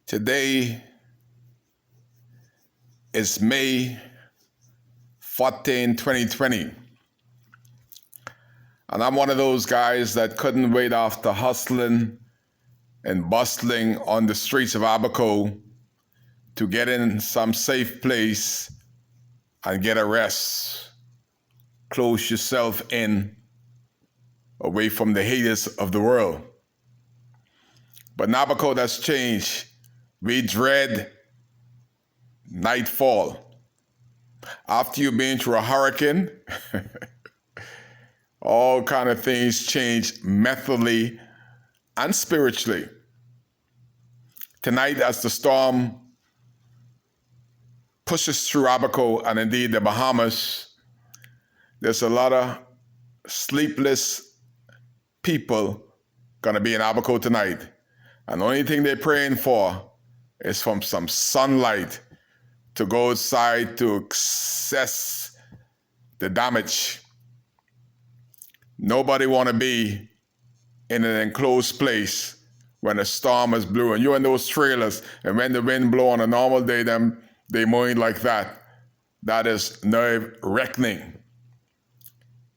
Today is May 14, 2020. And I'm one of those guys that couldn't wait after hustling and bustling on the streets of Abaco to get in some safe place and get a rest. Close yourself in, away from the haters of the world. But Abaco, that's changed. We dread nightfall. After you've been through a hurricane, all kind of things change mentally and spiritually. Tonight, as the storm pushes through Abaco and indeed the Bahamas, there's a lot of sleepless people gonna be in Abaco tonight. And the only thing they're praying for is from some sunlight to go outside to assess the damage. Nobody want to be in an enclosed place when a storm is blowing. You're in those trailers, and when the wind blow on a normal day, they moan like that. That is nerve-wracking,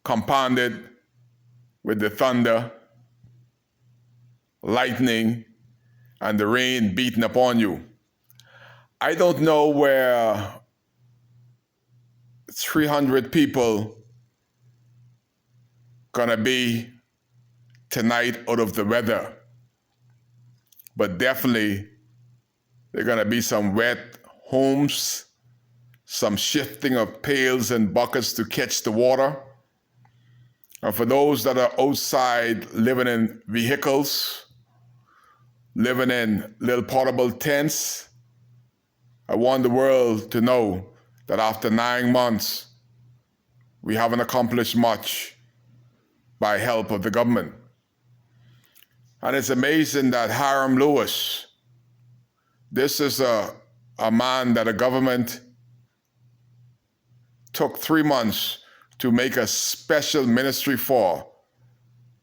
compounded with the thunder, lightning, and the rain beating upon you. I don't know where 300 people gonna be tonight out of the weather, but definitely there are gonna be some wet homes, some shifting of pails and buckets to catch the water. And for those that are outside living in vehicles, living in little portable tents, I want the world to know that after 9 months, we haven't accomplished much by help of the government. And it's amazing that Hiram Lewis, this is a man that the government took 3 months to make a special ministry for,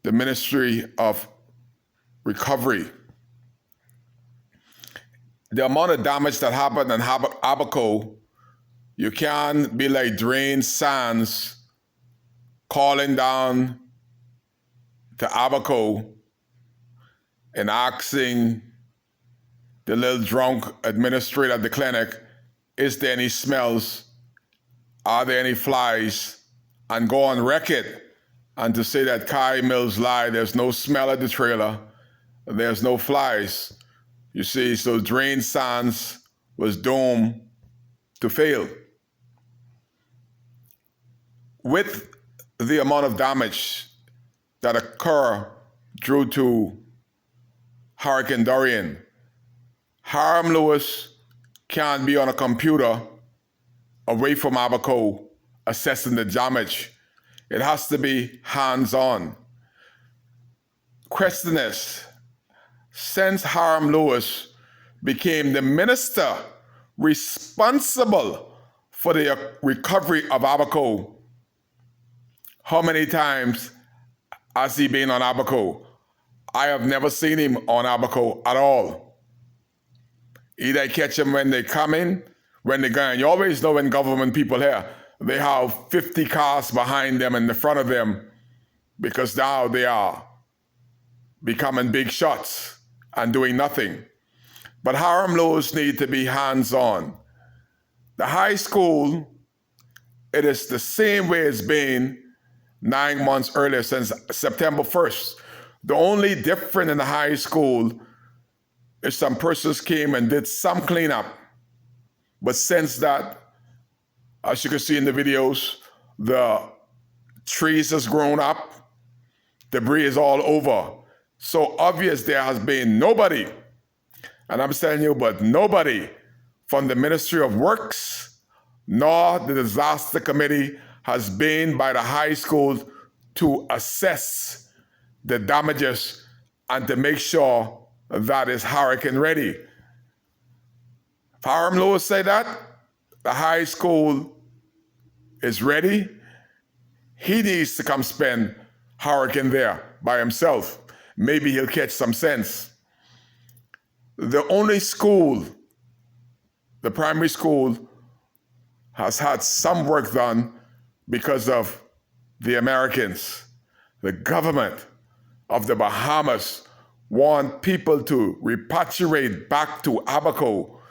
the Ministry of Recovery. The amount of damage that happened in Abaco, you can't be like drained sands calling down to Abaco and asking the little drunk administrator at the clinic, is there any smells? Are there any flies? And go on record and to say that Kai Mills lied, there's no smell at the trailer, there's no flies. You see, so drained sands was doomed to fail. With the amount of damage that occurred due to Hurricane Dorian, Hiram Lewis can't be on a computer away from Abaco assessing the damage. It has to be hands-on. Question is, since Hiram Lewis became the minister responsible for the recovery of Abaco, how many times has he been on Abaco? I have never seen him on Abaco at all. Either I catch him when they come in, when they go in. You always know when government people here, they have 50 cars behind them and in front of them because now they are becoming big shots and doing nothing. But Hiram Lewis need to be hands-on. The high school, it is the same way it's been 9 months earlier, since September 1st. The only difference in the high school is some persons came and did some cleanup. But since that, as you can see in the videos, the trees has grown up, debris is all over. So obvious there has been nobody, and I'm telling you, but nobody from the Ministry of Works nor the Disaster Committee has been by the high school to assess the damages and to make sure that is hurricane ready. If Hiram Lewis say that the high school is ready, he needs to come spend hurricane there by himself. Maybe he'll catch some sense. The only school, the primary school, has had some work done because of the Americans. The government of the Bahamas want people to repatriate back to Abaco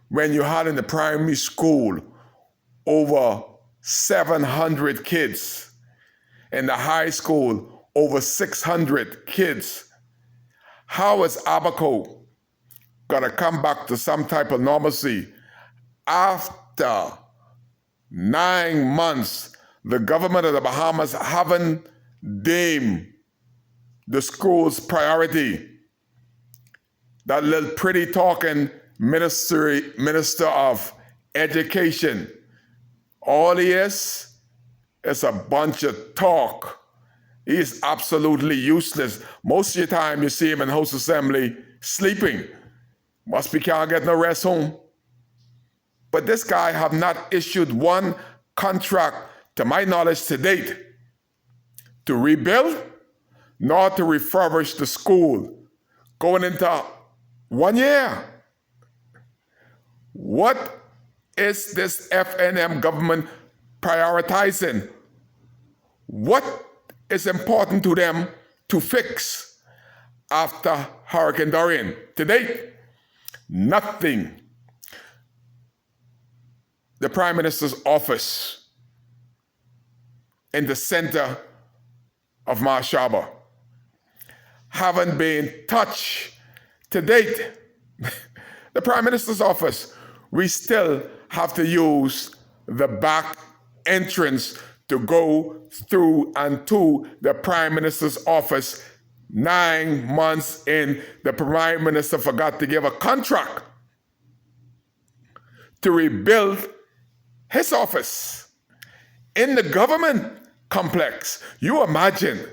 when you had in the primary school over 700 kids, in the high school over 600 kids. How is Abaco gonna come back to some type of normalcy after 9 months? The government of the Bahamas haven't deemed the school's priority. That little pretty talking minister of education, all he is a bunch of talk. He is absolutely useless. Most of the time you see him in House Assembly sleeping. Must be can't get no rest home. But this guy have not issued one contract, to my knowledge, to date, to rebuild, nor to refurbish the school going into 1 year. What is this FNM government prioritizing? What is important to them to fix after Hurricane Dorian? To date, nothing. The Prime Minister's office in the center of Marshaba haven't been touched to date. The Prime Minister's office, we still have to use the back entrance to go through and to the Prime Minister's office. 9 months in, the Prime Minister forgot to give a contract to rebuild his office in the government complex. You imagine,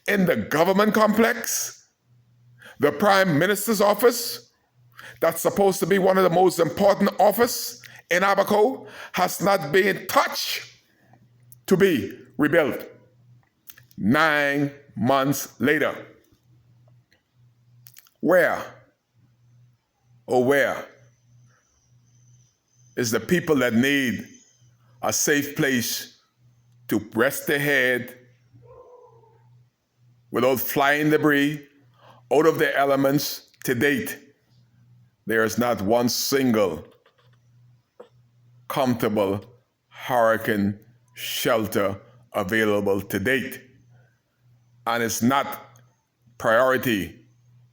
in the government complex, the Prime Minister's office, that's supposed to be one of the most important offices in Abaco, has not been touched to be rebuilt. 9 months later. Where is the people that need a safe place to rest their head without flying debris out of their elements? To date, there is not one single comfortable hurricane shelter available to date. And it's not priority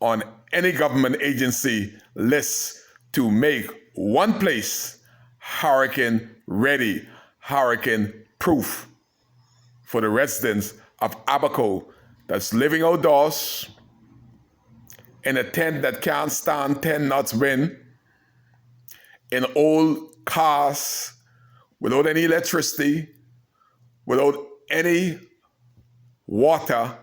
on any government agency list to make one place hurricane ready, hurricane proof for the residents of Abaco that's living outdoors in a tent that can't stand 10 knots wind, in old cars, without any electricity, without any water.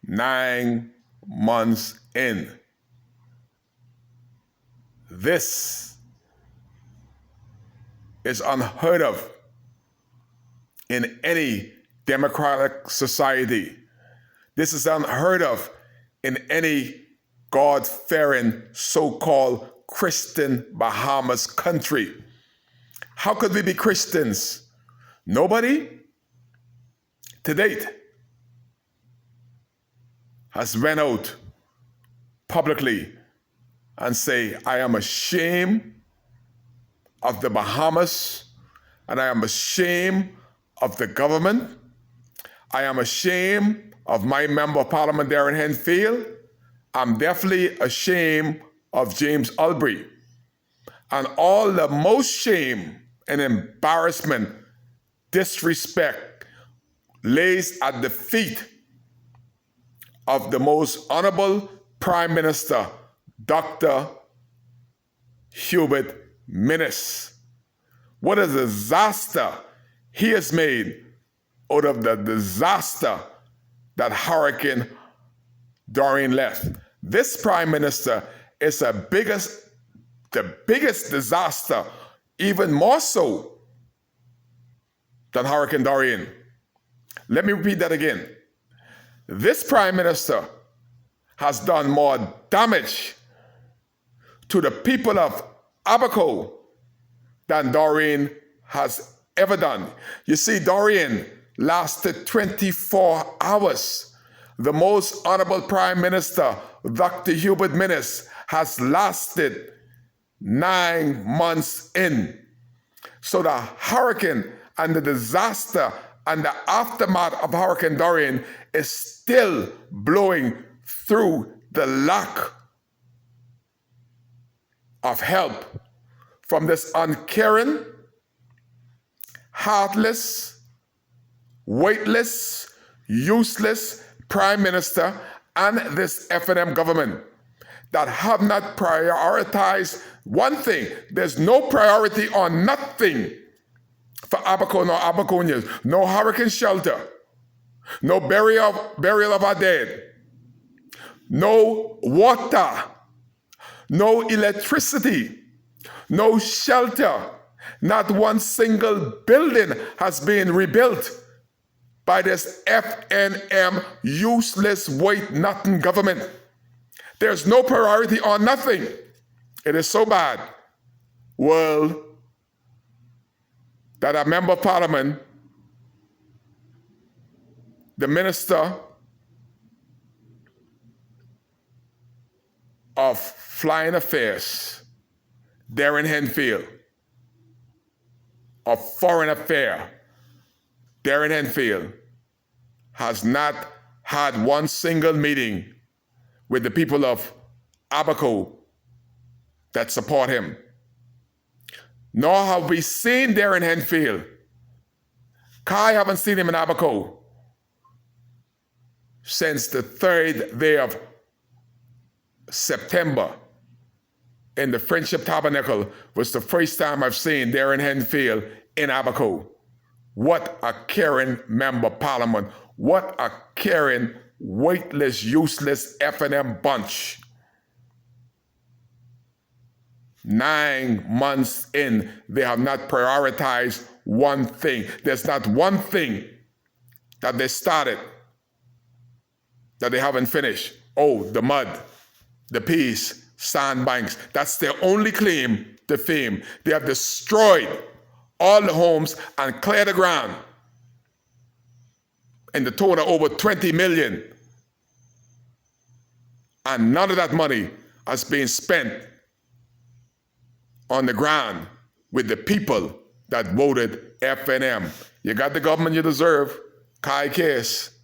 9 months in. This is unheard of in any democratic society. This is unheard of in any God-fearing so-called Christian Bahamas country. How could we be Christians? Nobody to date has went out publicly and say, I am ashamed of the Bahamas, and I am ashamed of the government. I am ashamed of my member of parliament, Darren Henfield. I'm definitely ashamed of James Albury. And all the most shame and embarrassment, disrespect lays at the feet of the most honorable Prime Minister, Dr. Hubert Minnis. What a disaster he has made out of the disaster that Hurricane Dorian left. This Prime Minister is the biggest disaster, even more so than Hurricane Dorian. Let me repeat that again. This Prime Minister has done more damage to the people of Abaco than Dorian has ever done. You see, Dorian lasted 24 hours. The most honorable Prime Minister, Dr. Hubert Minnis, has lasted 9 months in. So the hurricane and the disaster and the aftermath of Hurricane Dorian is still blowing through the lack of help from this uncaring, heartless, weightless, useless Prime Minister and this FNM government that have not prioritized one thing. There's no priority on nothing for Abaco nor Abaconians. No hurricane shelter, no burial of our dead, no water, no electricity, no shelter. Not one single building has been rebuilt by this FNM useless weight nothing government. There's no priority on nothing. It is so bad, world, that a member of parliament, the Minister of Flying Affairs, Darren Henfield, of Foreign Affairs, Darren Henfield, has not had one single meeting with the people of Abaco that support him. Nor have we seen Darren Henfield. I haven't seen him in Abaco since the 3rd day of September in the Friendship Tabernacle was the first time I've seen Darren Henfield in Abaco. What a caring member of parliament. What a caring, weightless, useless FNM bunch. 9 months in, they have not prioritized one thing. There's not one thing that they started that they haven't finished. Oh, the mud, the peace, sandbanks. That's their only claim to fame. They have destroyed all the homes and cleared the ground in the total of over 20 million. And none of that money has been spent on the ground with the people that voted FNM. You got the government you deserve. Kai Case.